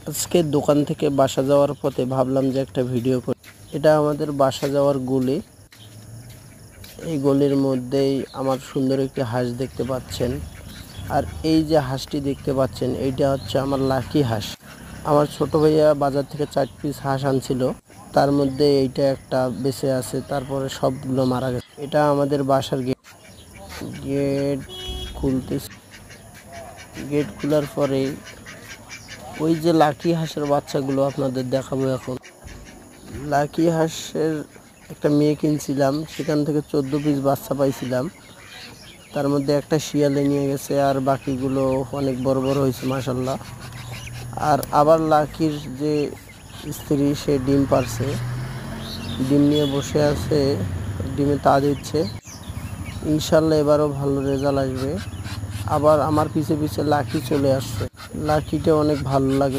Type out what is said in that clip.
আজকে দোকান থেকে বাসা যাওয়ার পথে ভাবলাম যে একটা ভিডিও করি। এটা আমাদের বাসা যাওয়ার গলি। এই গলির মধ্যেই আমার সুন্দর একটি হাঁস দেখতে পাচ্ছেন। আর এই যে হাঁসটি দেখতে পাচ্ছেন এইটা হচ্ছে আমার লাকি হাঁস। আমার ছোট ভাইয়া বাজার থেকে 4 পিস হাঁস আনছিল, তার মধ্যে এইটা একটা বেঁচে আছে, তারপরে সবগুলো মারা গেছে। এটা আমাদের বাসার গেট খুলতেছে। গেট খোলার পরে ওই যে লাকি হাঁসের বাচ্চাগুলো আপনাদের দেখাবো এখন। লাকি হাঁসের একটা মেয়ে কিনছিলাম, সেখান থেকে 14 পিস বাচ্চা পাইছিলাম। তার মধ্যে একটা শিয়ালে নিয়ে গেছে, আর বাকিগুলো অনেক বড় বড় হয়েছে মাশাল্লাহ। আর আবার লাকির যে স্ত্রী, সে ডিম পারছে, ডিম নিয়ে বসে আছে, ডিমে তা দিচ্ছে। ইনশাল্লাহ এবারও ভালো রেজাল্ট আসবে। আবার আমার পিছে পিছে লাকি চলে আসছে। লাকিটা অনেক ভালো লাগে।